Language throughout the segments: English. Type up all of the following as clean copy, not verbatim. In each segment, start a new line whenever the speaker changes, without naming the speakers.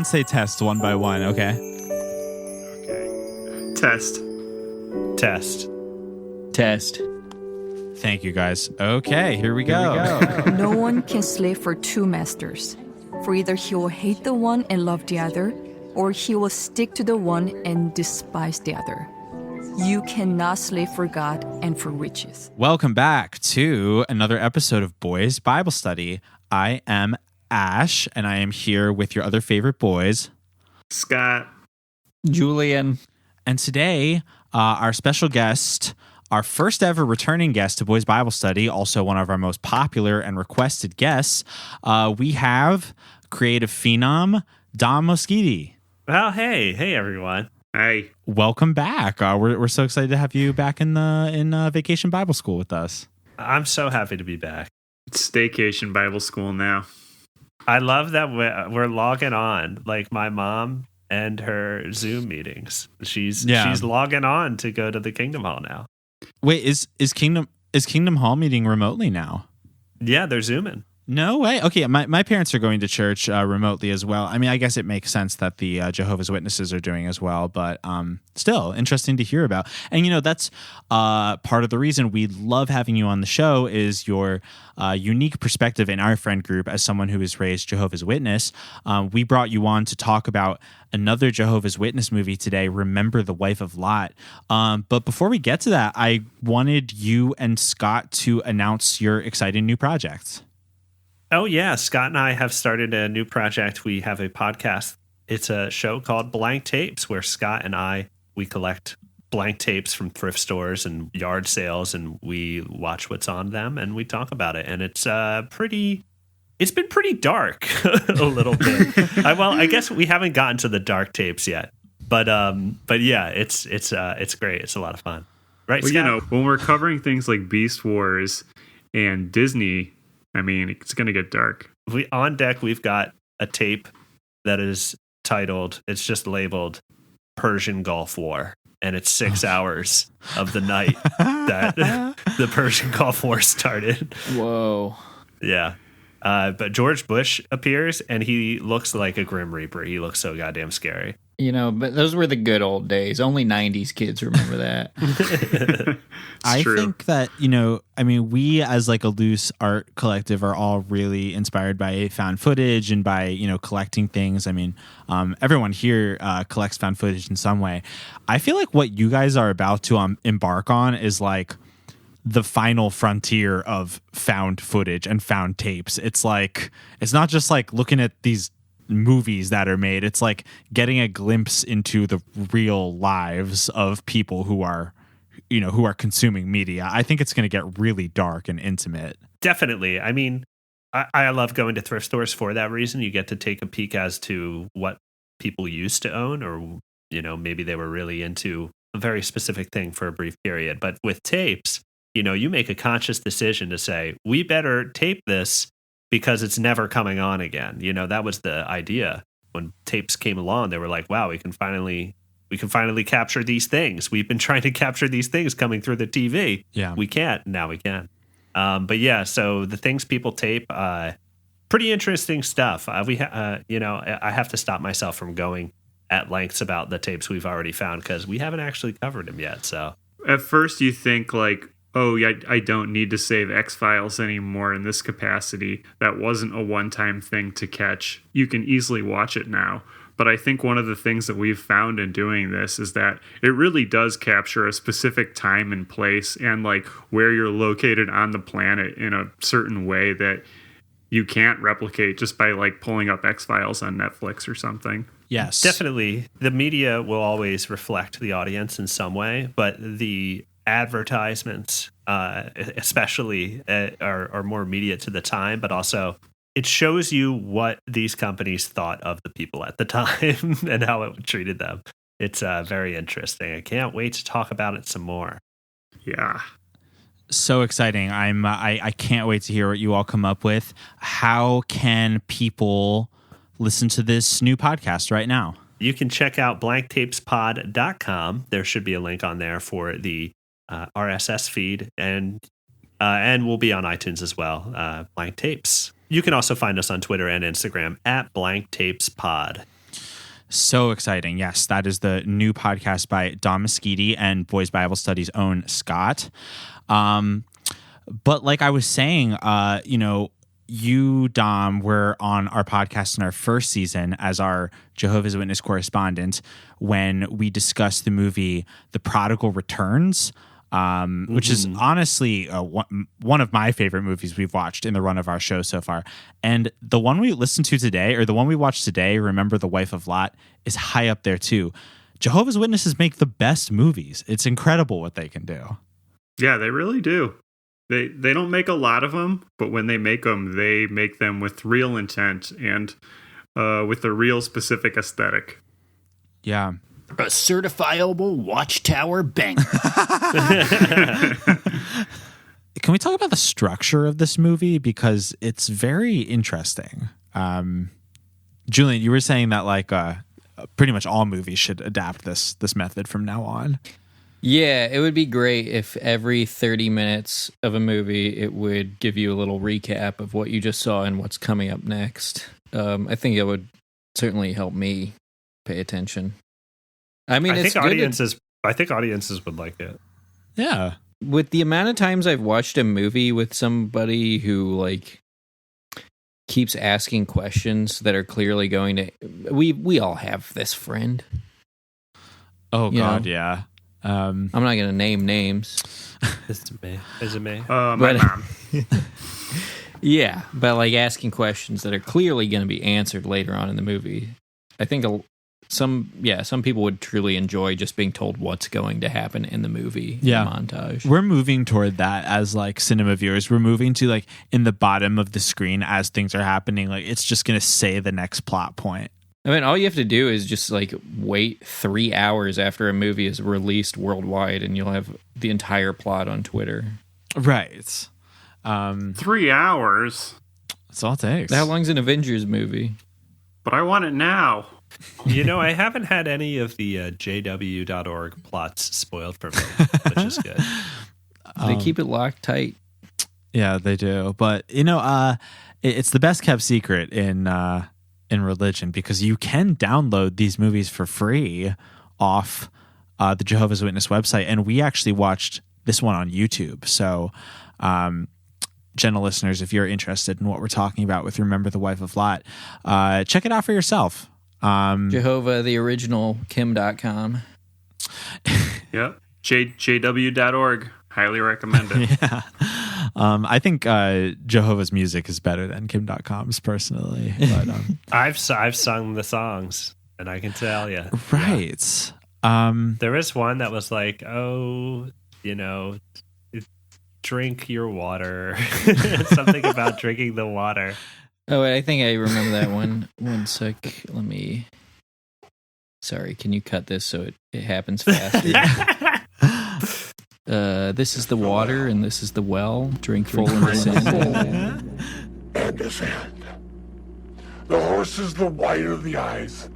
everyone say test one by one, okay?
Okay. Test.
Thank you, guys. Okay, here we go.
No one can slave for two masters. For either he will hate the one and love the other, or he will stick to the one and despise the other. You cannot slave for God and for riches.
Welcome back to another episode of Boys Bible Study. I am Ash, and I am here with your other favorite boys,
Scott.
Julian.
And today, our special guest, our first ever returning guest to Boys Bible Study, also one of our most popular and requested guests, we have creative phenom, Don Moschitti.
Well, hey everyone.
Hey.
Welcome back. We're so excited to have you back in Vacation Bible School with us.
I'm so happy to be back.
It's Staycation Bible School now.
I love that we're logging on, like my mom and her Zoom meetings. She's logging on to go to the Kingdom Hall now.
Wait, is Kingdom Hall meeting remotely now?
Yeah, they're Zooming.
No way. Okay, my parents are going to church remotely as well. I mean, I guess it makes sense that the Jehovah's Witnesses are doing as well, but still interesting to hear about. And, that's part of the reason we love having you on the show is your unique perspective in our friend group as someone who is raised Jehovah's Witness. We brought you on to talk about another Jehovah's Witness movie today, Remember the Wife of Lot. But before we get to that, I wanted you and Scott to announce your exciting new projects.
Oh, yeah. Scott and I have started a new project. We have a podcast. It's a show called Blank Tapes, where Scott and we collect blank tapes from thrift stores and yard sales, and we watch what's on them and we talk about it. And it's been pretty dark a little bit. I guess we haven't gotten to the dark tapes yet, but yeah, it's great. It's a lot of fun. Right,
Well,
Scott?
when we're covering things like Beast Wars and Disney, I mean, it's going to get dark.
On deck, we've got a tape that is titled, it's just labeled Persian Gulf War. And it's 6 hours of the night that the Persian Gulf War started.
Whoa.
Yeah. But George Bush appears, and he looks like a Grim Reaper. He looks so goddamn scary.
But those were the good old days. Only 90s kids remember that.
I
true.
think that, we as like a loose art collective are all really inspired by found footage and by, collecting things. I mean, everyone here collects found footage in some way. I feel like what you guys are about to embark on is like the final frontier of found footage and found tapes. It's like, it's not just like looking at these movies that are made. It's like getting a glimpse into the real lives of people who are consuming media. I think it's going to get really dark and intimate.
Definitely. I mean, I love going to thrift stores for that reason. You get to take a peek as to what people used to own, or, maybe they were really into a very specific thing for a brief period. But with tapes, you make a conscious decision to say, we better tape this because it's never coming on again. That was the idea. When tapes came along, they were like, wow, we can finally capture these things. We've been trying to capture these things coming through the TV.
Yeah.
We can't. Now we can. But yeah, so the things people tape, pretty interesting stuff. I have to stop myself from going at lengths about the tapes we've already found because we haven't actually covered them yet. So
At first you think like, oh, yeah, I don't need to save X-Files anymore in this capacity. That wasn't a one-time thing to catch. You can easily watch it now. But I think one of the things that we've found in doing this is that it really does capture a specific time and place and like where you're located on the planet in a certain way that you can't replicate just by like pulling up X-Files on Netflix or something.
Yes.
definitely, the media will always reflect the audience in some way, but the advertisements, especially, are more immediate to the time, but also it shows you what these companies thought of the people at the time and how it treated them. It's very interesting. I can't wait to talk about it some more.
Yeah.
So exciting. I can't wait to hear what you all come up with. How can people listen to this new podcast right now?
You can check out blanktapespod.com. There should be a link on there for the RSS feed, and we'll be on iTunes as well. Blank Tapes. You can also find us on Twitter and Instagram at Blank Tapes Pod.
So exciting. Yes, that is the new podcast by Don Moschitti and Boys Bible Studies' own Scott. But like I was saying, you, Dom, were on our podcast in our first season as our Jehovah's Witness correspondent when we discussed the movie The Prodigal Returns, which is honestly one of my favorite movies we've watched in the run of our show so far. And the one we listened to today, or the one we watched today, Remember the Wife of Lot, is high up there too. Jehovah's Witnesses make the best movies. It's incredible what they can do.
Yeah, they really do. They don't make a lot of them, but when they make them with real intent and with a real specific aesthetic.
Yeah.
A certifiable watchtower banger.
Can we talk about the structure of this movie? Because it's very interesting. Julian, you were saying that like pretty much all movies should adapt this method from now on.
Yeah, it would be great if every 30 minutes of a movie, it would give you a little recap of what you just saw and what's coming up next. I think it would certainly help me pay attention. I mean,
I think audiences would like it.
Yeah.
With the amount of times I've watched a movie with somebody who like keeps asking questions that are clearly going to, we all have this friend.
Oh God, yeah.
I'm not going to name names.
Is it me?
My mom.
Yeah, but like asking questions that are clearly going to be answered later on in the movie. I think some people would truly enjoy just being told what's going to happen in the movie.
Yeah,
montage.
We're moving toward that as like cinema viewers. We're moving to like in the bottom of the screen as things are happening. Like it's just going to say the next plot point.
I mean, all you have to do is just like wait 3 hours after a movie is released worldwide, and you'll have the entire plot on Twitter.
Right.
3 hours.
That's all it takes.
How long's an Avengers movie?
But I want it now.
I haven't had any of the jw.org plots spoiled for me, which is good.
They keep it locked tight.
Yeah, they do. But it's the best kept secret in religion, because you can download these movies for free off the Jehovah's Witness website, and we actually watched this one on YouTube. So, gentle listeners, if you're interested in what we're talking about with Remember the Wife of Lot, check it out for yourself.
Jehovah, the original, Kim.com.
Yep. JW.org. Highly recommend it.
Yeah. I think Jehovah's music is better than Kim.com's personally. But
I've sung the songs, and I can tell you.
Right.
Yeah. There was one that was like, drink your water. Something about drinking the water.
Oh, wait, I think I remember that one. One sec. Let me... Sorry, can you cut this so it happens faster? This is the water, and this is the well. Drink full in the sand.
And his hand. The horse is the white of the eyes,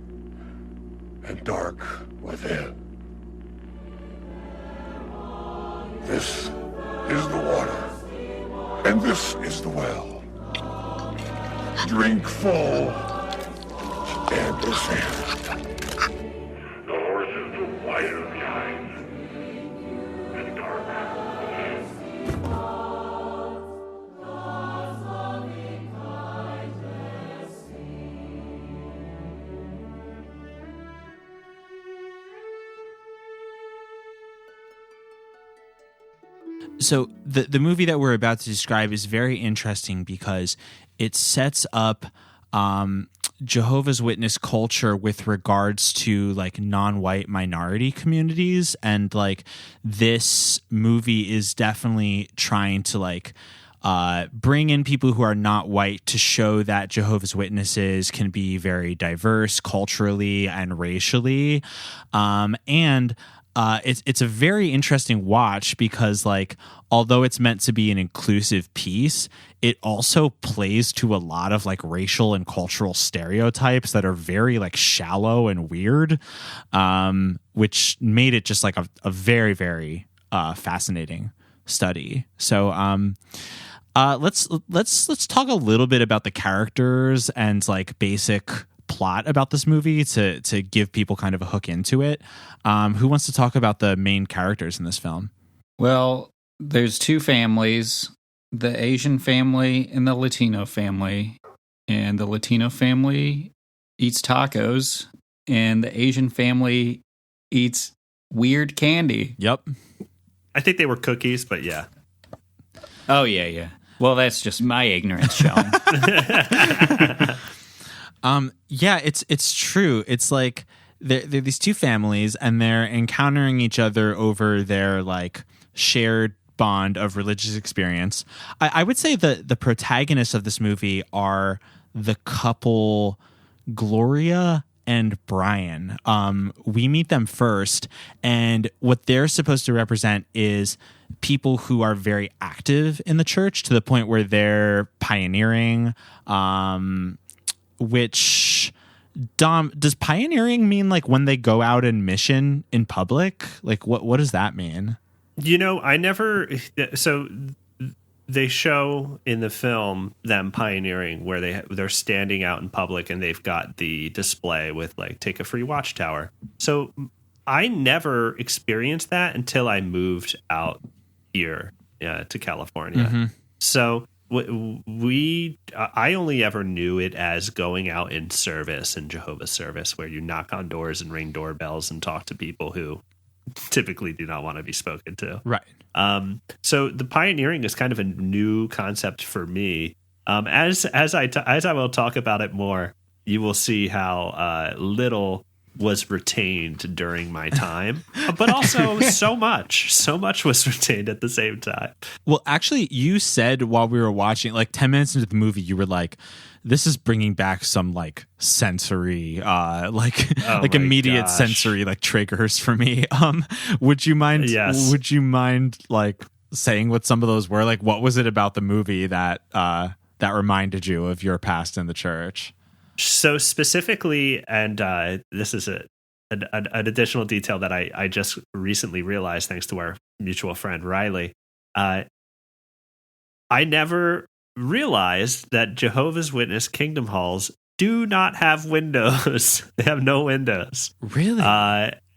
and dark within. This is the water, and this is the well. Drink full, and his hand. The horse is the white of the eyes, and dark within.
So the movie that we're about to describe is very interesting because it sets up Jehovah's Witness culture with regards to like non-white minority communities, and like this movie is definitely trying to like bring in people who are not white to show that Jehovah's Witnesses can be very diverse culturally and racially, and it's a very interesting watch because, like, although it's meant to be an inclusive piece, it also plays to a lot of like racial and cultural stereotypes that are very like shallow and weird, which made it just like a very, very fascinating study. So let's talk a little bit about the characters and like basic plot about this movie to give people kind of a hook into it. Who wants to talk about the main characters in this film?
Well, there's two families, the Asian family and the Latino family. And the Latino family eats tacos, and the Asian family eats weird candy.
Yep.
I think they were cookies, but yeah.
Oh, yeah. Well, that's just my ignorance showing.
Yeah, it's true. It's like they're these two families, and they're encountering each other over their like shared bond of religious experience. I would say the protagonists of this movie are the couple Gloria and Brian. We meet them first, and what they're supposed to represent is people who are very active in the church to the point where they're pioneering. Which, Dom, does pioneering mean like when they go out and mission in public? Like what does that mean?
I never. So they show in the film them pioneering where they're standing out in public and they've got the display with like take a free watchtower. So I never experienced that until I moved out here to California.
Mm-hmm.
So I only ever knew it as going out in service, in Jehovah's service, where you knock on doors and ring doorbells and talk to people who typically do not want to be spoken to.
Right.
So the pioneering is kind of a new concept for me. As I will talk about it more, you will see how little was retained during my time, but also so much was retained at the same time.
Well, actually, you said while we were watching, like 10 minutes into the movie, you were like, this is bringing back some like sensory, immediate sensory like triggers for me. Would you mind?
Yes.
Would you mind like saying what some of those were? Like, what was it about the movie that reminded you of your past in the church?
So specifically, and this is an additional detail that I just recently realized thanks to our mutual friend Riley. I never realized that Jehovah's Witness Kingdom Halls do not have windows. They have no windows.
Really?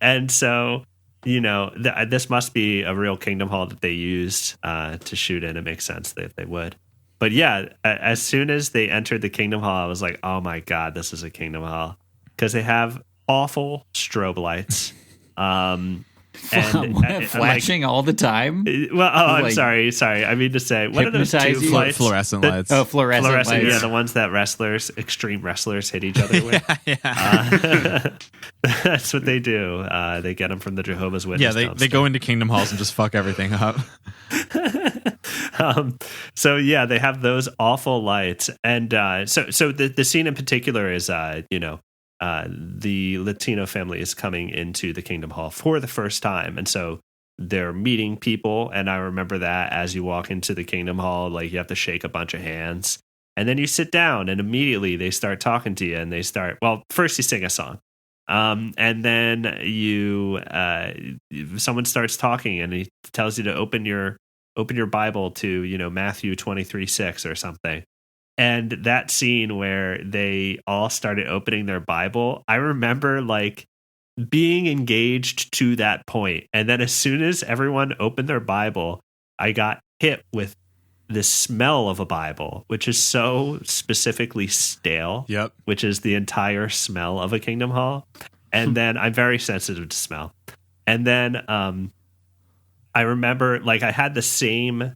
And so, this must be a real Kingdom Hall that they used to shoot in. It makes sense that they would. But yeah, as soon as they entered the Kingdom Hall, I was like, oh my God, this is a Kingdom Hall. Because they have awful strobe lights.
Flashing all the time?
Well, I'm sorry. I mean to say, what are those tube lights?
Fluorescent lights.
Oh, fluorescent lights.
Yeah, the ones that extreme wrestlers hit each other with. That's what they do. They get them from the Jehovah's Witness.
Yeah, they go into Kingdom Halls and just fuck everything up.
So yeah, they have those awful lights, and so the scene in particular is the Latino family is coming into the Kingdom Hall for the first time, and so they're meeting people. And I remember that as you walk into the Kingdom Hall, like you have to shake a bunch of hands, and then you sit down, and immediately they start talking to you, and they start. Well, first you sing a song. And then someone starts talking, and he tells you to open your Bible to, Matthew 23:6 or something. And that scene where they all started opening their Bible, I remember like being engaged to that point. And then as soon as everyone opened their Bible, I got hit with the smell of a Bible, which is so specifically stale.
Yep.
Which is the entire smell of a Kingdom Hall. And then I'm very sensitive to smell. And then I remember like I had the same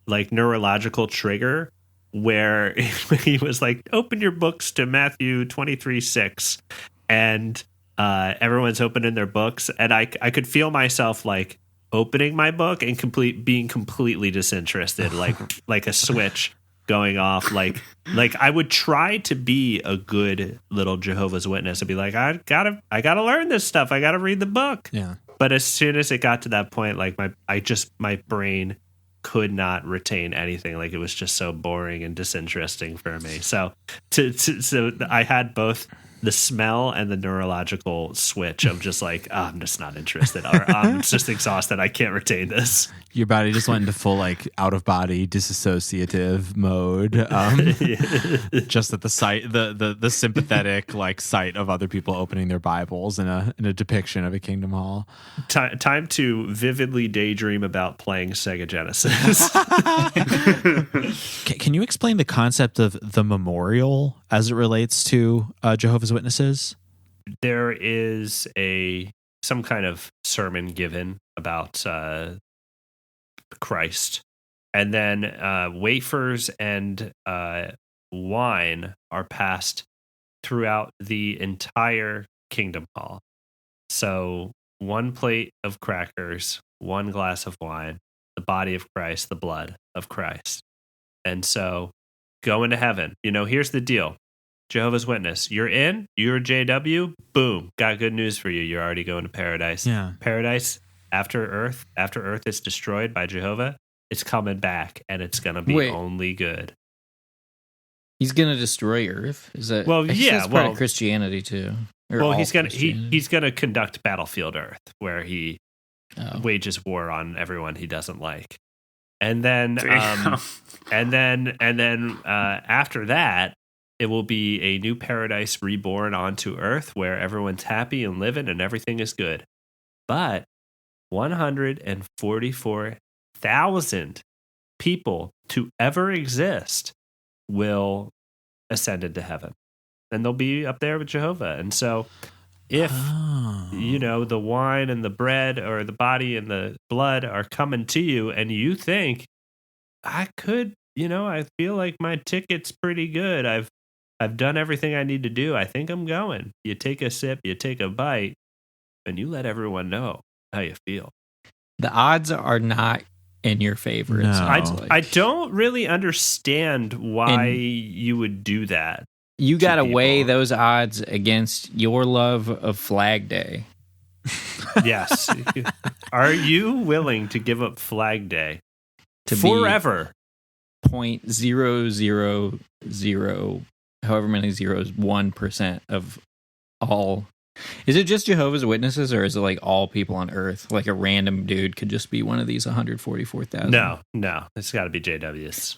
like neurological trigger where he was like, open your books to Matthew 23:6, and everyone's opening their books, and I could feel myself like opening my book and being completely disinterested, like a switch going off. Like I would try to be a good little Jehovah's Witness and be like, I gotta learn this stuff. I gotta read the book.
Yeah.
But as soon as it got to that point, like my brain could not retain anything. Like it was just so boring and disinteresting for me. So I had both the smell and the neurological switch of just like, oh, I'm just not interested, or I'm just exhausted, I can't retain this.
Your body just went into full like out of body disassociative mode. Just at the sight, the sympathetic like sight of other people opening their Bibles in a depiction of a Kingdom Hall.
Time to vividly daydream about playing Sega Genesis.
Can you explain the concept of the memorial as it relates to Jehovah's Witnesses?
There is some kind of sermon given about Christ, and then wafers and wine are passed throughout the entire Kingdom Hall. So 1 plate of crackers, 1 glass of wine, the body of Christ, the blood of Christ. And so go into heaven. Here's the deal. Jehovah's Witness, you're in, you're a JW, boom, got good news for you. You're already going to paradise.
Yeah.
Paradise after Earth is destroyed by Jehovah, it's coming back, and it's going to be only good.
He's going to destroy Earth? Is that?
Well, yeah.
That's part of Christianity too.
He's going to conduct Battlefield Earth, where he wages war on everyone he doesn't like, and then after that, it will be a new paradise reborn onto Earth, where everyone's happy and living and everything is good. But 144,000 people to ever exist will ascend into heaven, and they'll be up there with Jehovah. And so if the wine and the bread or the body and the blood are coming to you, and you think, I could, I feel like my ticket's pretty good, I've done everything I need to do, I think I'm going. You take a sip, you take a bite, and you let everyone know how you feel.
The odds are not in your favor.
No.
I don't really understand why you would do that.
You got to weigh those odds against your love of Flag Day.
Yes. Are you willing to give up Flag Day
to
forever?
0.000 however many zeros 1% of all. Is it just Jehovah's Witnesses, or is it like all people on Earth? Like a random dude could just be one of these 144,000?
No, it's got to be JWs.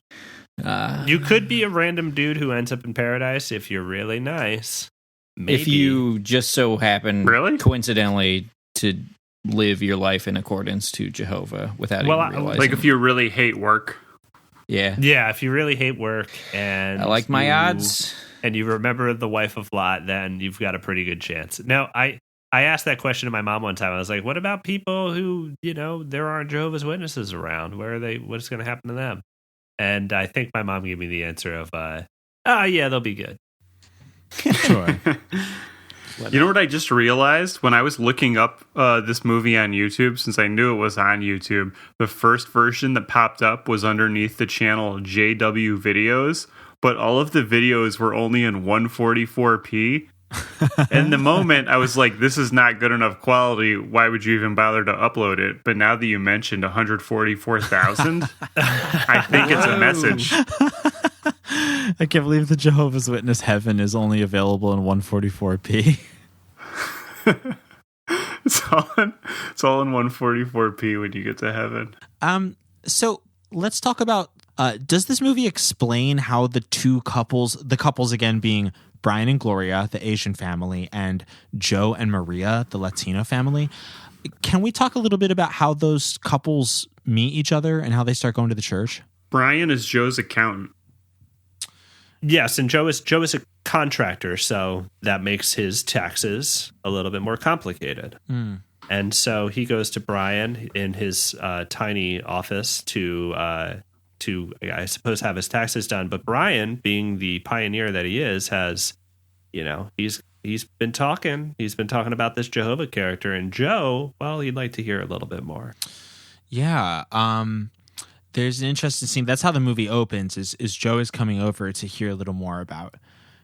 You could be a random dude who ends up in paradise if you're really nice. Maybe.
If you just so happen, coincidentally, to live your life in accordance to Jehovah without even realizing.
Like if you really hate work.
Yeah.
Yeah, if you really hate work and
I like my odds.
And you remember the wife of Lot, then you've got a pretty good chance. Now, I asked that question to my mom one time. I was like, what about people who, there aren't Jehovah's Witnesses around? Where are they? What's going to happen to them? And I think my mom gave me the answer of, yeah, they'll be good.
Sure.
You know what I just realized? When I was looking up this movie on YouTube, since I knew it was on YouTube, the first version that popped up was underneath the channel JW Videos, but all of the videos were only in 144p. In the moment, I was like, this is not good enough quality. Why would you even bother to upload it? But now that you mentioned 144,000, I think it's a message.
I can't believe the Jehovah's Witness heaven is only available in 144p.
It's all in 144p when you get to heaven.
So let's talk about, does this movie explain how the couples again being Brian and Gloria, the Asian family, and Joe and Maria, the Latino family, can we talk a little bit about how those couples meet each other and how they start going to the church?
Brian is Joe's accountant.
Yes, and Joe is a contractor, so that makes his taxes a little bit more complicated.
Mm.
And so he goes to Brian in his tiny office to I suppose have his taxes done. But Brian, being the pioneer that he is, has, he's been talking about this Jehovah character, and Joe, well, he'd like to hear a little bit more.
Yeah. There's an interesting scene. That's how the movie opens, is Joe is coming over to hear a little more about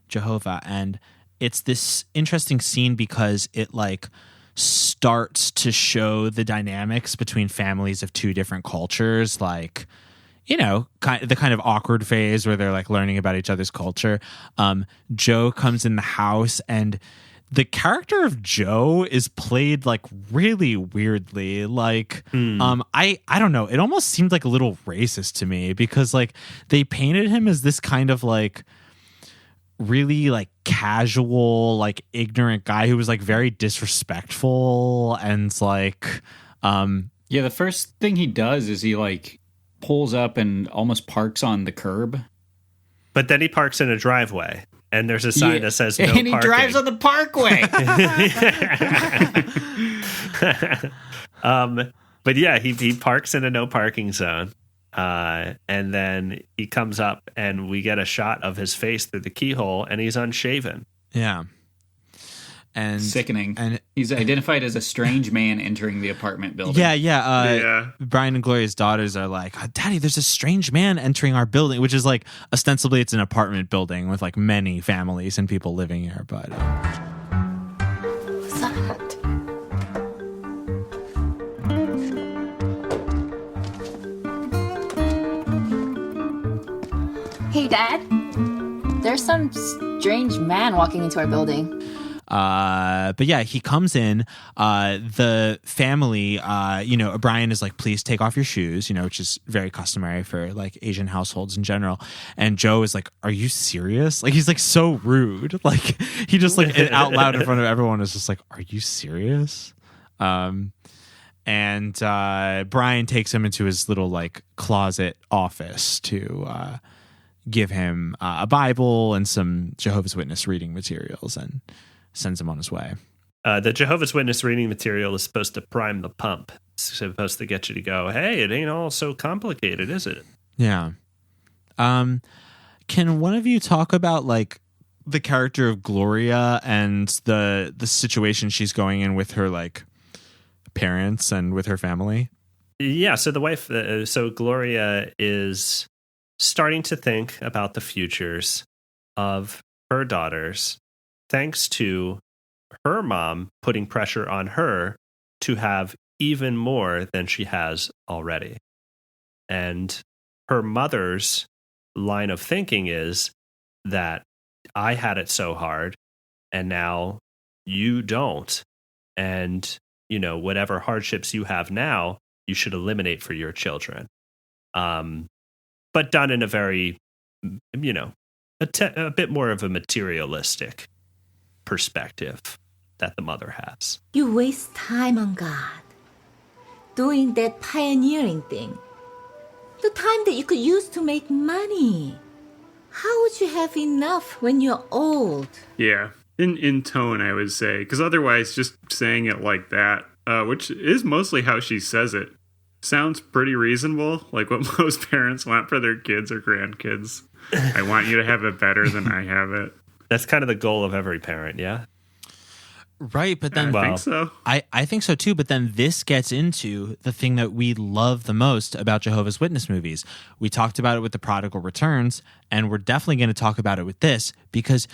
Jehovah. And it's this interesting scene because it starts to show the dynamics between families of two different cultures. the kind of awkward phase where they're like learning about each other's culture. Joe comes in the house, and the character of Joe is played like really weirdly. Like, I don't know. It almost seemed like a little racist to me because like they painted him as this kind of like really like casual, like ignorant guy who was like very disrespectful and like,
Yeah, the first thing he does is he like pulls up and almost parks on the curb.
But then he parks in a driveway, and there's a sign that says no
and he
parking.
drives on the parkway.
But yeah, he parks in a no parking zone. And then he comes up, and we get a shot of his face through the keyhole, and he's unshaven.
Yeah. And
Sickening.
And
he's identified as a strange man entering the apartment building.
Yeah. Brian and Gloria's daughters are like, Daddy, there's a strange man entering our building, which is like ostensibly it's an apartment building with like many families and people living here. But
what's that? Hey, Dad. There's some strange man walking into our building.
But yeah, he comes in, the family, Brian is like, please take off your shoes, which is very customary for like Asian households in general. And Joe is like, are you serious? Like, he's like so rude. Like he just like out loud in front of everyone is just like, are you serious? And Brian takes him into his little like closet office to, give him a Bible and some Jehovah's Witness reading materials and sends him on his way.
The Jehovah's Witness reading material is supposed to prime the pump. It's supposed to get you to go, hey, it ain't all so complicated, is it?
Yeah. Can one of you talk about like the character of Gloria and the situation she's going in with her like parents and with her family?
Yeah, so the wife, so Gloria is starting to think about the futures of her daughters, thanks to her mom putting pressure on her to have even more than she has already. And her mother's line of thinking is that I had it so hard and now you don't. And, whatever hardships you have now, you should eliminate for your children. But done in a very, a bit more of a materialistic perspective that the mother has.
You waste time on God doing that pioneering thing. The time that you could use to make money. How would you have enough when you're old?
Yeah, in tone, I would say. Because otherwise, just saying it like that, which is mostly how she says it, sounds pretty reasonable, like what most parents want for their kids or grandkids. I want you to have it better than I have it.
That's kind of the goal of every parent, yeah?
Right, but then
I think so.
I think so too, but then this gets into the thing that we love the most about Jehovah's Witness movies. We talked about it with The Prodigal Returns, and we're definitely going to talk about it with this, because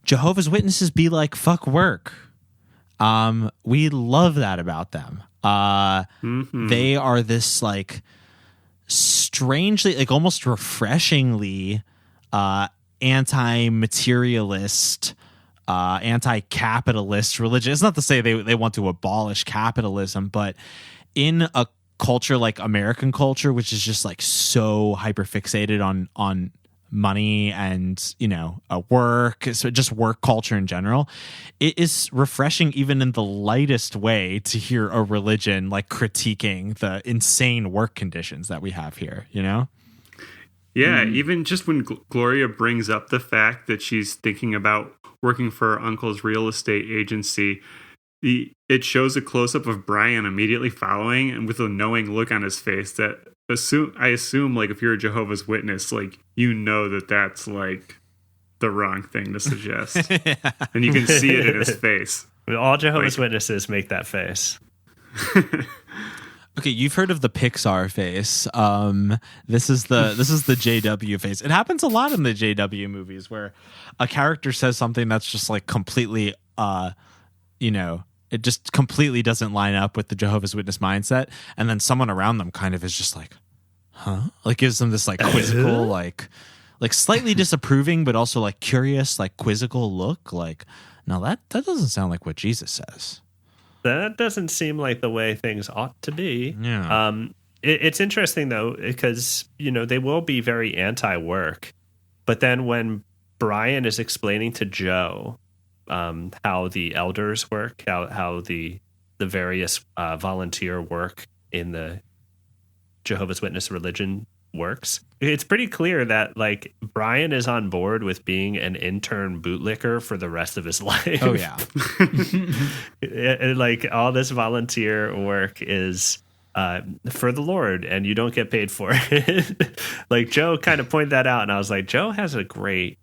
Jehovah's Witnesses be like, fuck work. We love that about them. They are this like strangely, like almost refreshingly anti-materialist, anti-capitalist religion. It's not to say they want to abolish capitalism, but in a culture like American culture, which is just like so hyperfixated on money and work, so just work culture in general, it is refreshing even in the lightest way to hear a religion like critiquing the insane work conditions that we have here.
Yeah, even just when Gloria brings up the fact that she's thinking about working for her uncle's real estate agency, it shows a close-up of Brian immediately following and with a knowing look on his face that I assume like if you're a Jehovah's Witness, like that that's like the wrong thing to suggest. And you can see it in his face.
All Jehovah's Witnesses make that face.
Okay, you've heard of the Pixar face. This is the JW face. It happens a lot in the JW movies where a character says something that's just like completely it just completely doesn't line up with the Jehovah's Witness mindset, and then someone around them kind of is just like, huh? Like gives them this like quizzical, like slightly disapproving, but also like curious, like quizzical look. Like, no, that doesn't sound like what Jesus says.
That doesn't seem like the way things ought to be.
Yeah.
It's interesting though, because they will be very anti-work, but then when Brian is explaining to Joe how the elders work, how the various volunteer work in the Jehovah's Witness religion works, it's pretty clear that like Brian is on board with being an intern bootlicker for the rest of his life.
Oh yeah.
Like all this volunteer work is for the Lord, and you don't get paid for it. Like Joe kind of pointed that out, and I was like, Joe has a great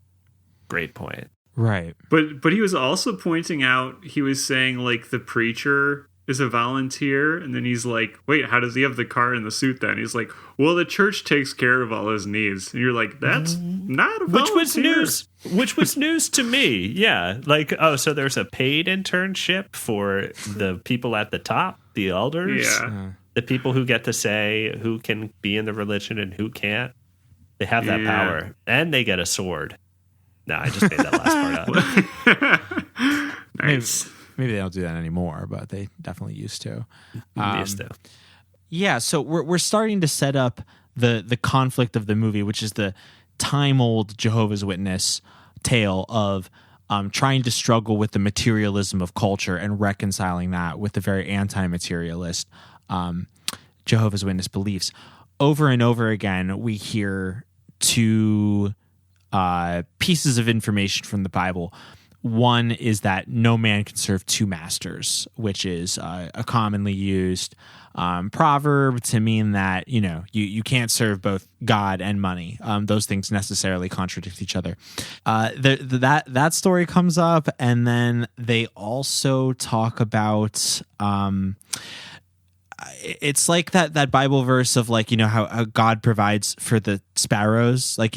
point.
Right.
But he was also pointing out, he was saying like the preacher is a volunteer, and then he's like, wait, how does he have the car and the suit then? He's like, well, the church takes care of all his needs. And you're like, that's not a volunteer.
Which was news to me. Yeah. Like, oh, so there's a paid internship for the people at the top, the elders, the people who get to say who can be in the religion and who can't. They have that power, and they get a sword. No, I just made that last part up.
Nice.
Maybe they don't do that anymore, but they definitely used to.
Used to.
Yeah, so we're starting to set up the conflict of the movie, which is the time-old Jehovah's Witness tale of trying to struggle with the materialism of culture and reconciling that with the very anti-materialist Jehovah's Witness beliefs. Over and over again, we hear two pieces of information from the Bible. One is that no man can serve two masters, which is a commonly used proverb to mean that, you can't serve both God and money. Those things necessarily contradict each other. That story comes up, and then they also talk about it's like that Bible verse of like, how God provides for the sparrows, like,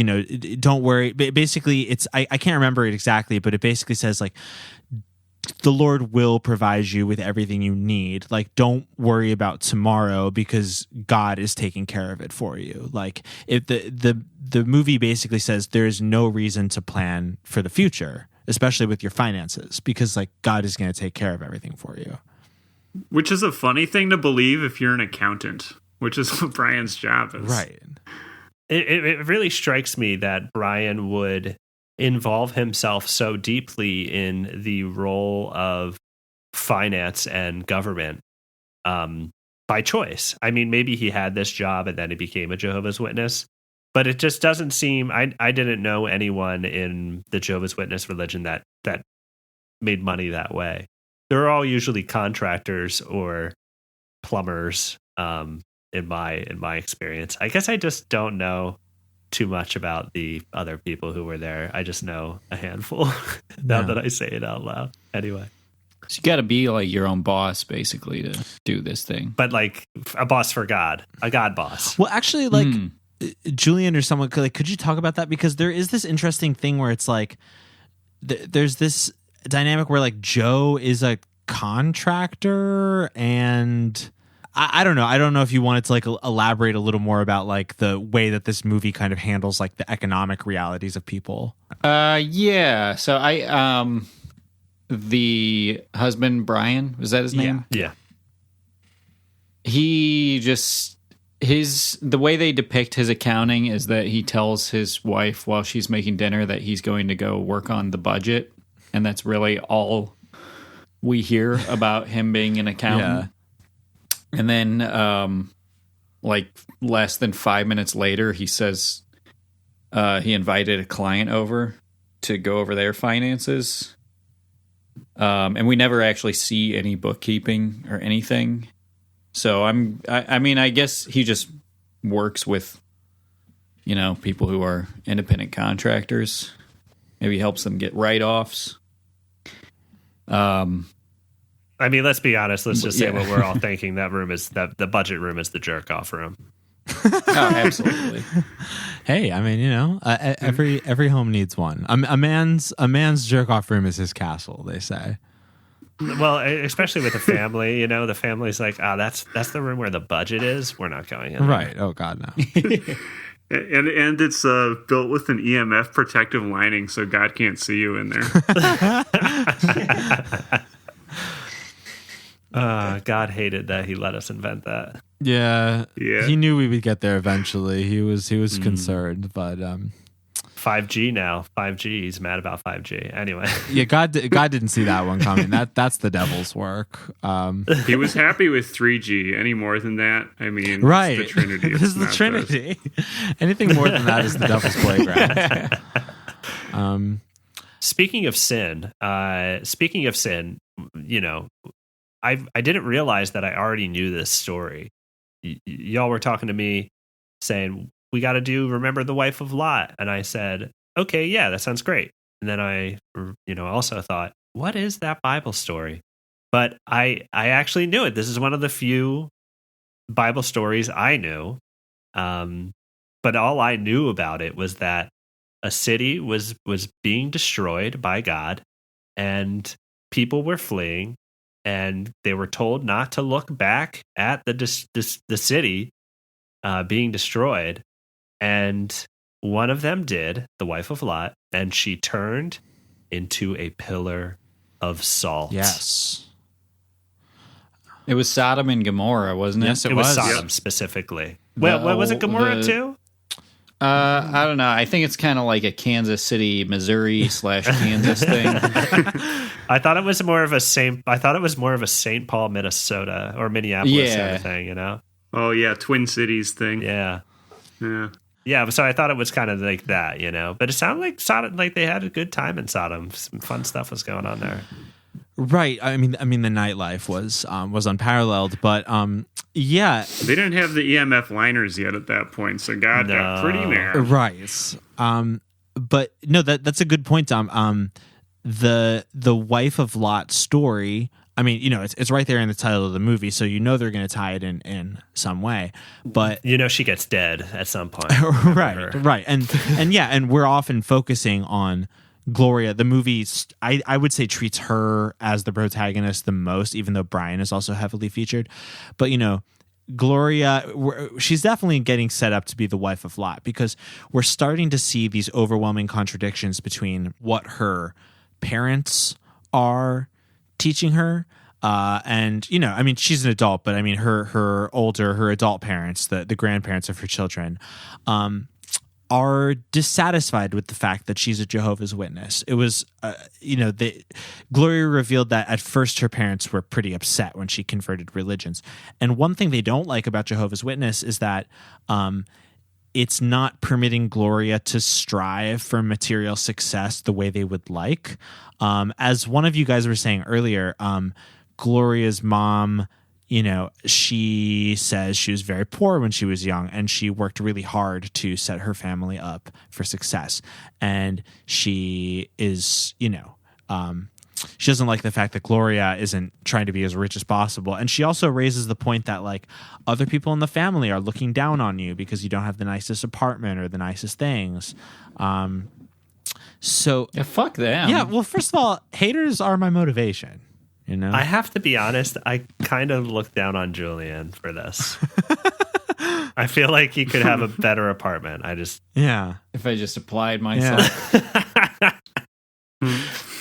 don't worry. Basically it's, I can't remember it exactly, but it basically says like, the Lord will provide you with everything you need. Like, don't worry about tomorrow because God is taking care of it for you. Like, if the movie basically says there is no reason to plan for the future, especially with your finances, because like God is going to take care of everything for you.
Which is a funny thing to believe if you're an accountant, which is what Brian's job is.
Right.
It really strikes me that Brian would involve himself so deeply in the role of finance and government by choice. I mean, maybe he had this job and then he became a Jehovah's Witness, but it just doesn't seem, I didn't know anyone in the Jehovah's Witness religion that made money that way. They're all usually contractors or plumbers, in my experience. I guess I just don't know too much about the other people who were there. I just know a handful now that I say it out loud. Anyway.
So you got to be like your own boss, basically, to do this thing.
But like a boss for God, a God boss.
Well, actually, like Julian or someone, could you talk about that? Because there is this interesting thing where it's like, there's this dynamic where like Joe is a contractor, and I don't know. I don't know if you wanted to like elaborate a little more about like the way that this movie kind of handles like the economic realities of people.
Yeah. So the husband, Brian, was that his name?
Yeah.
He just, the way they depict his accounting is that he tells his wife while she's making dinner that he's going to go work on the budget. And that's really all we hear about him being an accountant. Yeah. And then, like less than 5 minutes later, he says he invited a client over to go over their finances. And we never actually see any bookkeeping or anything. So I mean, I guess he just works with, people who are independent contractors. Maybe helps them get write-offs.
I mean, let's be honest. Let's just say what we're all thinking. That room is the budget room is the jerk off room.
Oh, absolutely.
Hey, I mean, every home needs one. A man's jerk off room is his castle, they say.
Well, especially with the family, the family's like, that's the room where the budget is. We're not going in there.
Right. Oh God, no.
And it's built with an EMF protective lining, so God can't see you in there.
God hated that he let us invent that.
Yeah.
Yeah.
He knew we would get there eventually. He was concerned, but
5G now. 5G. He's mad about 5G. Anyway.
yeah, God didn't see that one coming. That's the devil's work.
He was happy with 3G. Any more than that, I mean,
Right.
it's the Trinity.
This is the Trinity. Anything more than that is the devil's playground.
Speaking of sin, I didn't realize that I already knew this story. Y'all were talking to me saying, we got to do Remember the Wife of Lot. And I said, okay, yeah, that sounds great. And then I, also thought, what is that Bible story? But I actually knew it. This is one of the few Bible stories I knew. But all I knew about it was that a city was being destroyed by God, and people were fleeing, and they were told not to look back at the city being destroyed. And one of them did, the wife of Lot, and she turned into a pillar of salt.
Yes.
It was Sodom and Gomorrah, wasn't it?
Yes,
It was Sodom
Yep.
specifically. What was it, Gomorrah too?
I don't know. I think it's kind of like a Kansas City, Missouri / Kansas thing.
I thought it was more of a St. Paul, Minnesota or Minneapolis kind of thing,
Oh, yeah, Twin Cities thing.
Yeah.
Yeah.
Yeah, so I thought it was kind of like that, But it sounded like Sodom, like they had a good time in Sodom. Some fun stuff was going on there.
Right. I mean, the nightlife was unparalleled, but yeah.
They didn't have the EMF liners yet at that point, so God got pretty mad.
Right. But no, that's a good point, Dom. The wife of Lot story. I mean, it's right there in the title of the movie, so they're going to tie it in some way. But
she gets dead at some point.
right, and we're often focusing on Gloria. The movie, I would say, treats her as the protagonist the most, even though Brian is also heavily featured. But Gloria, she's definitely getting set up to be the wife of Lot, because we're starting to see these overwhelming contradictions between what her parents are teaching her, and I mean, she's an adult, but I mean her adult parents, the grandparents of her children, are dissatisfied with the fact that she's a Jehovah's Witness. It was Gloria revealed that at first her parents were pretty upset when she converted religions, and one thing they don't like about Jehovah's Witness is that it's not permitting Gloria to strive for material success the way they would like. As one of you guys were saying earlier, Gloria's mom, she says she was very poor when she was young, and she worked really hard to set her family up for success. And she is, she doesn't like the fact that Gloria isn't trying to be as rich as possible. And she also raises the point that, like, other people in the family are looking down on you because you don't have the nicest apartment or the nicest things. So
Yeah, fuck them.
yeah, well, first of all, haters are my motivation.
I have to be honest, I kind of look down on Julian for this. I feel like he could have a better apartment.
Yeah.
If I just applied myself.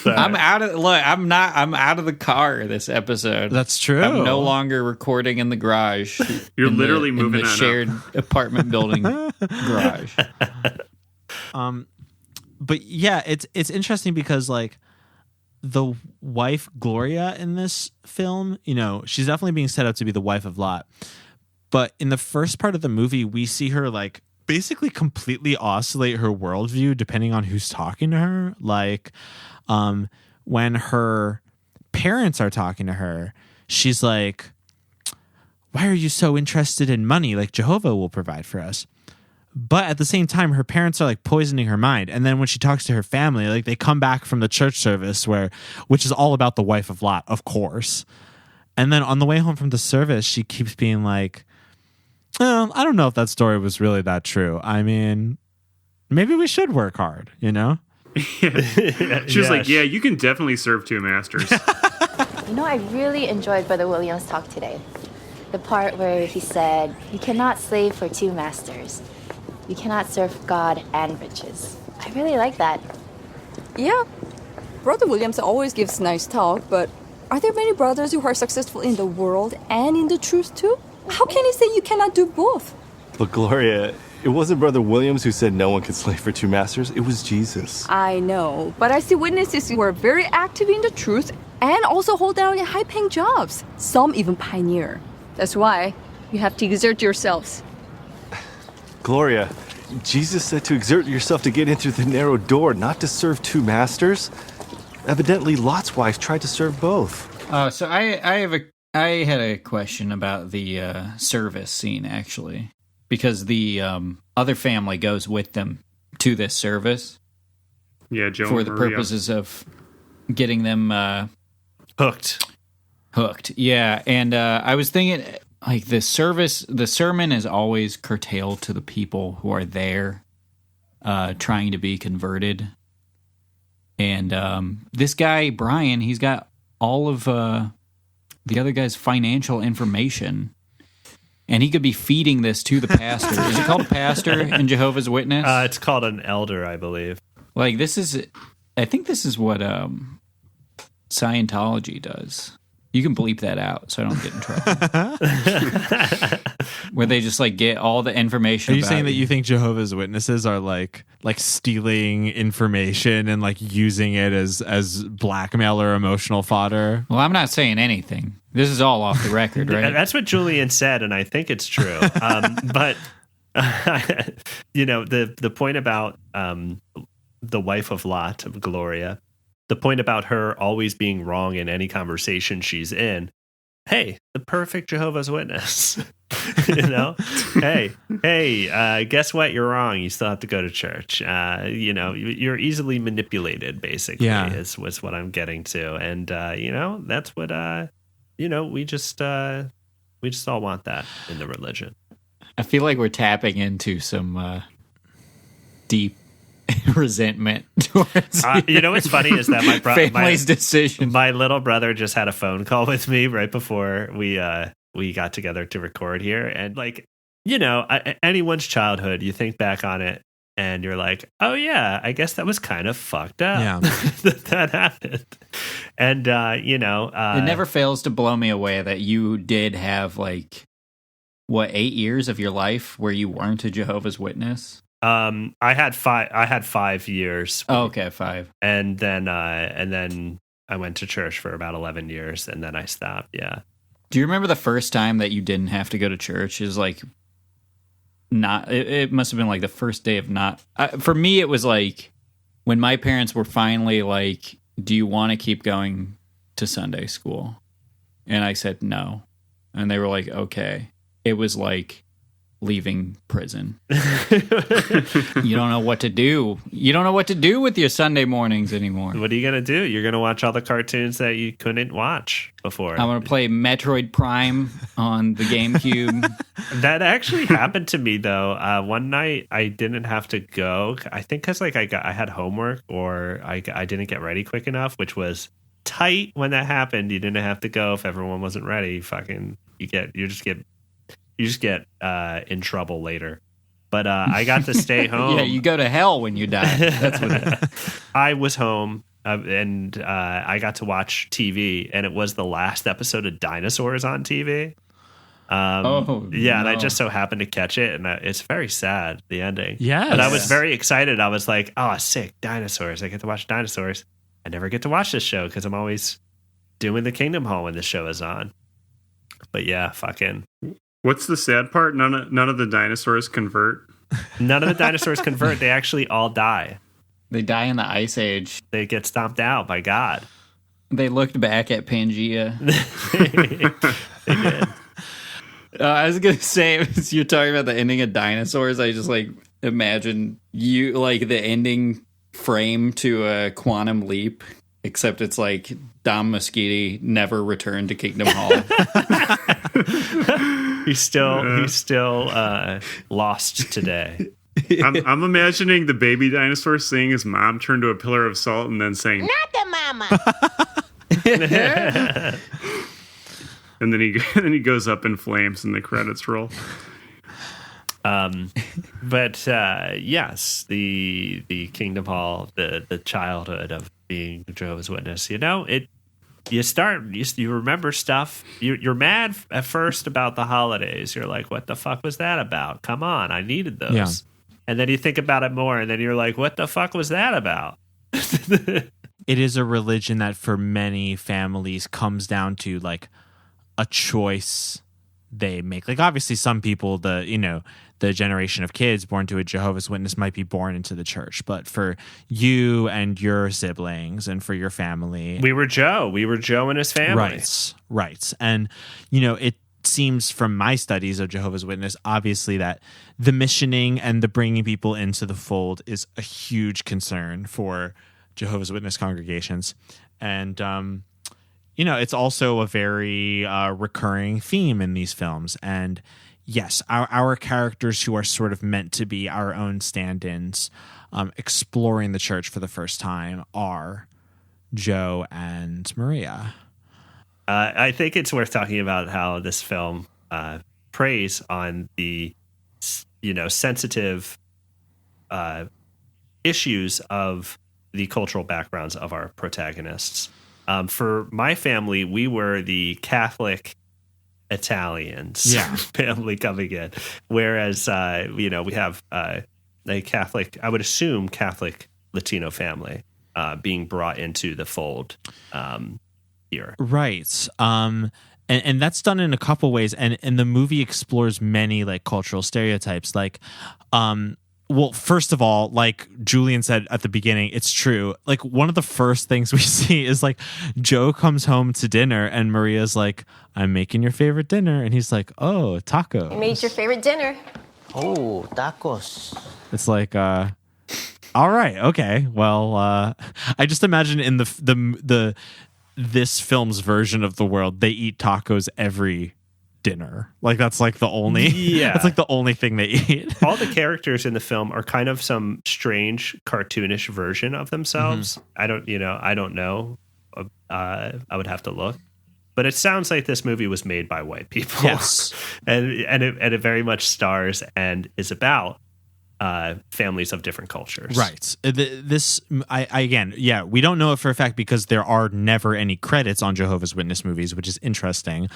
So,
I'm out of the car this episode.
That's true.
I'm no longer recording in the garage.
You're literally moving
in the
on
shared apartment building garage.
But yeah, it's interesting because, like, the wife Gloria in this film, she's definitely being set up to be the wife of Lot. But in the first part of the movie, we see her, like, basically completely oscillate her worldview depending on who's talking to her. Like, when her parents are talking to her, she's like, why are you so interested in money? Like, Jehovah will provide for us. But at the same time, her parents are, like, poisoning her mind. And then when she talks to her family, like, they come back from the church service which is all about the wife of Lot, of course. And then on the way home from the service, she keeps being like, well, I don't know if that story was really that true. I mean, maybe we should work hard,
She was like, yeah, you can definitely serve two masters.
You know, I really enjoyed Brother Williams' talk today. The part where he said, you cannot slave for two masters. You cannot serve God and riches. I really like that.
Yeah, Brother Williams always gives nice talk, but are there many brothers who are successful in the world and in the truth too? How can he say you cannot do both?
But Gloria, it wasn't Brother Williams who said no one could slave for two masters. It was Jesus.
I know, but I see witnesses who are very active in the truth and also hold down in high-paying jobs. Some even pioneer. That's why you have to exert yourselves.
Gloria, Jesus said to exert yourself to get in through the narrow door, not to serve two masters. Evidently, Lot's wife tried to serve both.
So I had a question about the service scene, actually, because the other family goes with them to this service.
Yeah, Joe
for
and
the
Maria.
purposes of getting them
Hooked.
Yeah, and I was thinking, like, the sermon is always curtailed to the people who are there trying to be converted. And this guy, Brian, he's got all of the other guy's financial information. And he could be feeding this to the pastor. Is it called a pastor in Jehovah's Witness?
It's called an elder, I believe.
Like, I think this is what Scientology does. You can bleep that out so I don't get in trouble. Where they just like get all the information.
Are you
about
saying that you think Jehovah's Witnesses are like stealing information and like using it as blackmail or emotional fodder?
Well, I'm not saying anything. This is all off the record, right?
That's what Julian said, and I think it's true. But you know, the point about the wife of Lot, of Gloria, the point about her always being wrong in any conversation she's in. Hey, the perfect Jehovah's Witness. You know, hey, guess what? You're wrong. You still have to go to church. You know, you're easily manipulated, basically, is what I'm getting to. And, you know, that's what, you know, we just all want that in the religion.
I feel like we're tapping into some deep resentment towards
you know what's funny is that my
family's decision.
My little brother just had a phone call with me right before we got together to record here, and like, you know, anyone's childhood, you think back on it and you're like, oh yeah, I guess that was kind of fucked up.
Yeah.
that happened. And you know,
it never fails to blow me away that you did have like 8 years of your life where you weren't a Jehovah's Witness.
I had 5 years.
Oh, okay, 5.
And then I went to church for about 11 years, and then I stopped. Yeah.
Do you remember the first time that you didn't have to go to church? Is like not. It must have been like the first day of not. For me, it was like when my parents were finally like, "Do you want to keep going to Sunday school?" And I said no, and they were like, "Okay." It was like leaving prison. You don't know what to do. You don't know what to do with your Sunday mornings anymore.
What are you going to do? You're going to watch all the cartoons that you couldn't watch before.
I'm going to play Metroid Prime on the GameCube.
That actually happened to me, though. One night I didn't have to go. I think because like I had homework or I didn't get ready quick enough, which was tight when that happened. You didn't have to go if everyone wasn't ready. You just get in trouble later. But I got to stay home.
Yeah, you go to hell when you die. That's what
I was home and I got to watch TV, and it was the last episode of Dinosaurs on TV. And I just so happened to catch it, and it's very sad, the ending.
Yes.
But I was very excited. I was like, oh, sick, dinosaurs. I get to watch dinosaurs. I never get to watch this show because I'm always doing the Kingdom Hall when this show is on. But yeah, fucking...
What's the sad part? None of the dinosaurs convert.
None of the dinosaurs convert. They actually all die.
They die in the Ice Age.
They get stomped out by God.
They looked back at Pangea.
They did.
I was going to say, as you're talking about the ending of Dinosaurs, I just like imagine you like the ending frame to a Quantum Leap, except it's like Dom Moschitti never returned to Kingdom Hall.
He's still lost today.
I'm imagining the baby dinosaur seeing his mom turn to a pillar of salt and then saying,
Not the mama.
And then he goes up in flames and the credits roll.
But yes, the Kingdom Hall, the childhood of being a Jehovah's Witness. You know, you remember stuff. You're mad at first about the holidays. You're like, what the fuck was that about? Come on, I needed those.
Yeah.
And then you think about it more, and then you're like, what the fuck was that about?
It is a religion that for many families comes down to like a choice they make. Like obviously some people, the generation of kids born to a Jehovah's Witness might be born into the church, but for you and your siblings and for your family,
we were Joe and his family.
Right. And it seems from my studies of Jehovah's Witness, obviously that the missioning and the bringing people into the fold is a huge concern for Jehovah's Witness congregations. And it's also a very recurring theme in these films. And yes, our characters who are sort of meant to be our own stand-ins, exploring the church for the first time, are Joe and Maria.
I think it's worth talking about how this film preys on the sensitive issues of the cultural backgrounds of our protagonists. For my family, we were the Catholic Italians family coming in, whereas we have a Catholic, I would assume Catholic Latino family being brought into the fold here.
Right. And that's done in a couple ways, and the movie explores many like cultural stereotypes, like well, first of all, like Julian said at the beginning, it's true. Like one of the first things we see is like Joe comes home to dinner and Maria's like, I'm making your favorite dinner. And he's like, oh, tacos.
I made your favorite dinner.
Oh, tacos.
It's like, all right, okay. Well, I just imagine in this film's version of the world, they eat tacos every dinner. Like that's like the only that's like the only thing they eat.
All the characters in the film are kind of some strange cartoonish version of themselves. I don't know. I would have to look. But it sounds like this movie was made by white people.
Yes.
and it very much stars and is about families of different cultures.
Right. We don't know it for a fact because there are never any credits on Jehovah's Witness movies, which is interesting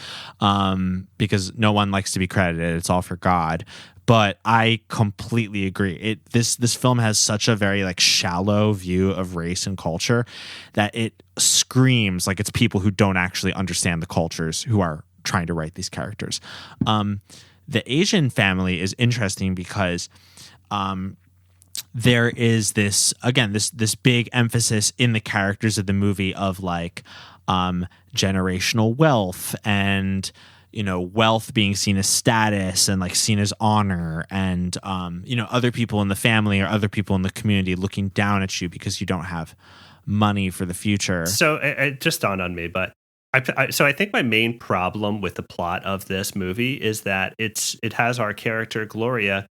because no one likes to be credited. It's all for God. But I completely agree. This film has such a very like shallow view of race and culture that it screams like it's people who don't actually understand the cultures who are trying to write these characters. The Asian family is interesting because there is this big emphasis in the characters of the movie of like generational wealth and wealth being seen as status and like seen as honor and other people in the family or other people in the community looking down at you because you don't have money for the future.
So it just dawned on me, but I think my main problem with the plot of this movie is that it has our character Gloria.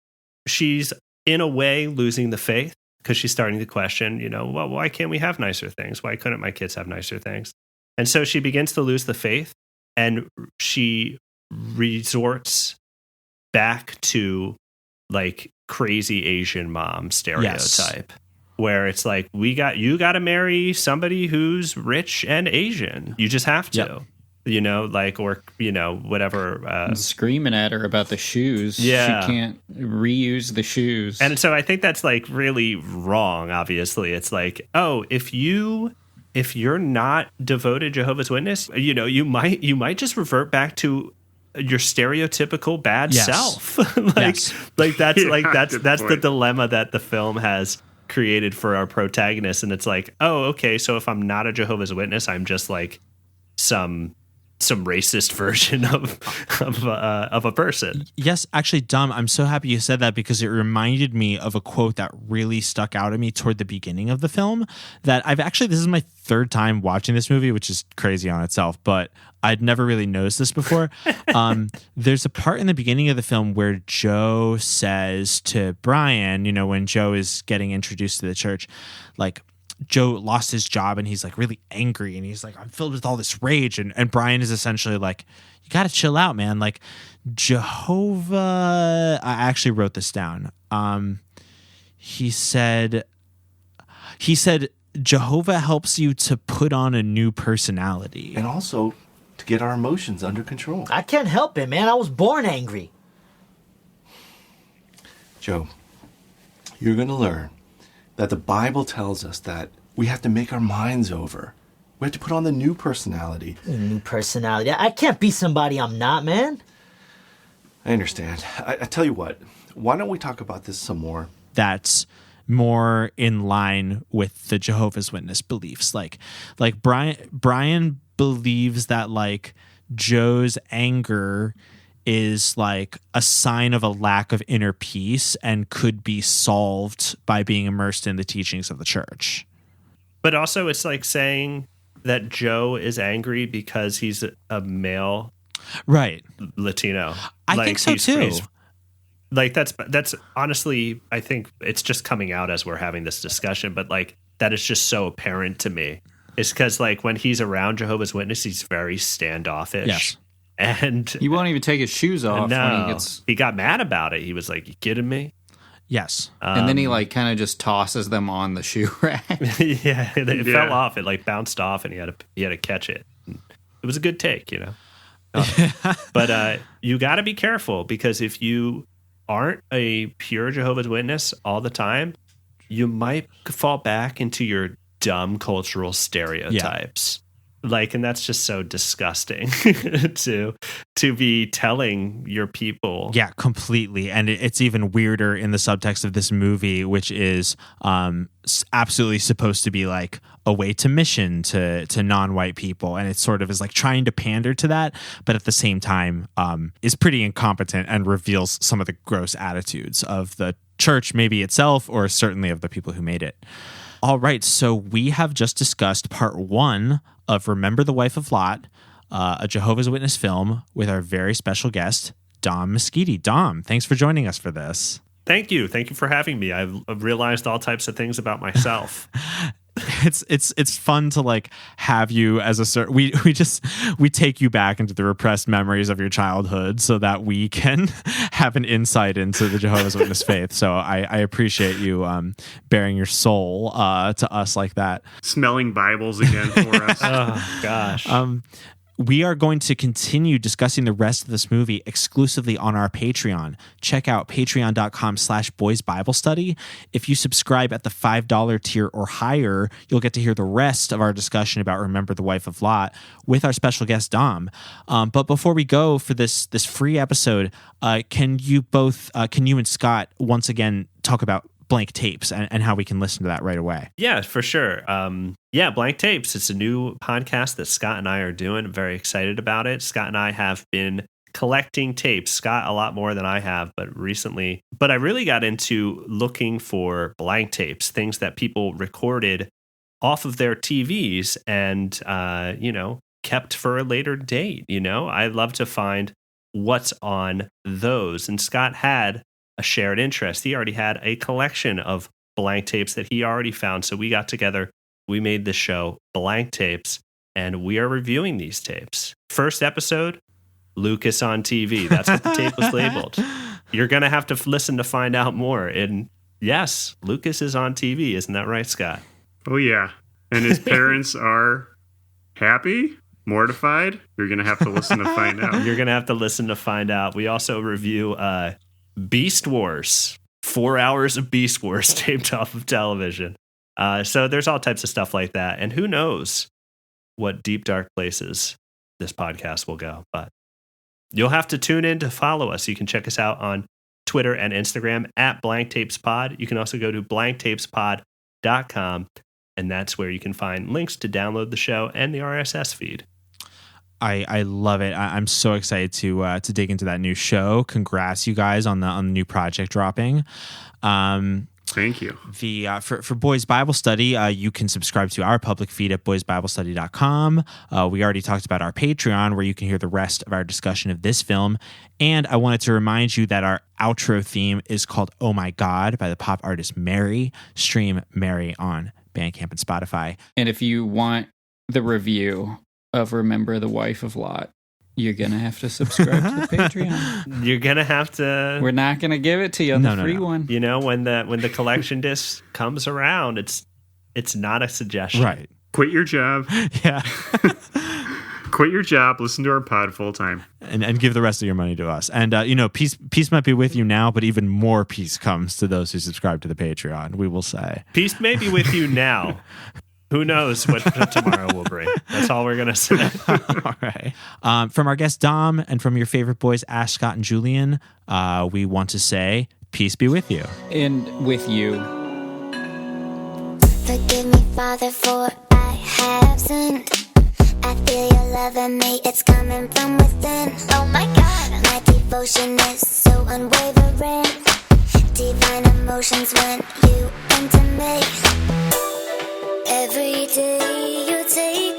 She's in a way losing the faith because she's starting to question, well, why can't we have nicer things? Why couldn't my kids have nicer things? And so she begins to lose the faith and she resorts back to like crazy Asian mom stereotype where it's like, you got to marry somebody who's rich and Asian. You just have to.
Yep.
Whatever.
Screaming at her about the shoes.
Yeah.
She can't reuse the shoes.
And so I think that's like really wrong, obviously. It's like, oh, if you're not devoted Jehovah's Witness, you might just revert back to your stereotypical bad self. That's the dilemma that the film has created for our protagonist. And it's like, oh, okay, so if I'm not a Jehovah's Witness, I'm just like some racist version of a person.
Yes, actually, Dom, I'm so happy you said that because it reminded me of a quote that really stuck out at me toward the beginning of the film that this is my third time watching this movie, which is crazy on itself, but I'd never really noticed this before. There's a part in the beginning of the film where Joe says to Brian, when Joe is getting introduced to the church, like, Joe lost his job and he's like really angry and he's like, I'm filled with all this rage. And Brian is essentially like, you got to chill out, man. Like Jehovah, I actually wrote this down. He said Jehovah helps you to put on a new personality.
And also to get our emotions under control.
I can't help it, man. I was born angry.
Joe, you're going to learn that the Bible tells us that we have to make our minds over. We have to put on the new personality.
New personality. I can't be somebody I'm not, man.
I understand. I tell you what, why don't we talk about this some more?
That's more in line with the Jehovah's Witness beliefs. Like Brian believes that like Joe's anger is like a sign of a lack of inner peace and could be solved by being immersed in the teachings of the church.
But also it's like saying that Joe is angry because he's a male,
right?
Latino.
I think so too.
Like that's honestly, I think it's just coming out as we're having this discussion, but like that is just so apparent to me. It's because like when he's around Jehovah's Witness, he's very standoffish.
Yes.
And
he won't even take his shoes off when
he got mad about it. He was like, you kidding me?
Yes.
And then he like kind of just tosses them on the shoe rack.
Yeah, it fell off. It like bounced off and he had to catch it. It was a good take, you know. But you got to be careful because if you aren't a pure Jehovah's Witness all the time, you might fall back into your dumb cultural stereotypes. Like, and that's just so disgusting to be telling your people.
Yeah, completely. And it's even weirder in the subtext of this movie, which is absolutely supposed to be like a way to mission to non-white people. And it sort of is like trying to pander to that, but at the same time is pretty incompetent and reveals some of the gross attitudes of the church, maybe itself, or certainly of the people who made it. All right, so we have just discussed part 1 of Remember the Wife of Lot, a Jehovah's Witness film with our very special guest, Dom Moschitti. Dom, thanks for joining us for this.
Thank you. Thank you for having me. I've realized all types of things about myself.
It's fun to like have you as a we take you back into the repressed memories of your childhood so that we can have an insight into the Jehovah's Witness faith. So I appreciate you bearing your soul to us like that.
Smelling Bibles again for us.
Oh gosh.
We are going to continue discussing the rest of this movie exclusively on our Patreon. Check out patreon.com/boysbiblestudy. If you subscribe at the $5 tier or higher, you'll get to hear the rest of our discussion about Remember the Wife of Lot with our special guest, Dom. But before we go for this free episode, can you and Scott once again talk about Blank Tapes and how we can listen to that right away?
Yeah, for sure. Blank Tapes. It's a new podcast that Scott and I are doing. I'm very excited about it. Scott and I have been collecting tapes. Scott a lot more than I have, but I really got into looking for blank tapes, things that people recorded off of their TVs and, kept for a later date. I love to find what's on those. And Scott had a shared interest. He already had a collection of blank tapes that he already found. So we got together, we made the show Blank Tapes, and we are reviewing these tapes. First episode, Lucas on TV. That's what the tape was labeled. You're going to have to listen to find out more. And yes, Lucas is on TV. Isn't that right, Scott?
Oh, yeah. And his parents are happy? Mortified? You're going to have to listen to find out.
You're going to have to listen to find out. We also review Beast Wars. 4 hours of Beast Wars taped off of television. So there's all types of stuff like that. And who knows what deep, dark places this podcast will go. But you'll have to tune in to follow us. You can check us out on Twitter and Instagram at BlankTapesPod. You can also go to blanktapespod.com. And that's where you can find links to download the show and the RSS feed.
I love it. I'm so excited to dig into that new show. Congrats, you guys, on the new project dropping.
Thank you.
For Boys Bible Study, you can subscribe to our public feed at boysbiblestudy.com. We already talked about our Patreon, where you can hear the rest of our discussion of this film. And I wanted to remind you that our outro theme is called Oh My God by the pop artist Mary. Stream Mary on Bandcamp and Spotify.
And if you want the review of Remember the Wife of Lot, you're going to have to subscribe to the Patreon.
You're going to have to.
We're not going to give it to you on the free one.
You know, when the collection disc comes around, it's not a suggestion.
Right.
Quit your job.
Yeah.
Quit your job. Listen to our pod full time.
And give the rest of your money to us. And, peace might be with you now, but even more peace comes to those who subscribe to the Patreon, we will say.
Peace may be with you now. Who knows what tomorrow will bring? That's all we're going to say.
All right. From our guest Dom and from your favorite boys, Ash, Scott, and Julian, we want to say peace be with you.
And with you.
Forgive me, Father, for I have sinned. I feel your love in me, it's coming from within. Oh my God, my devotion is so unwavering. Divine emotions when you enter me. Every day you take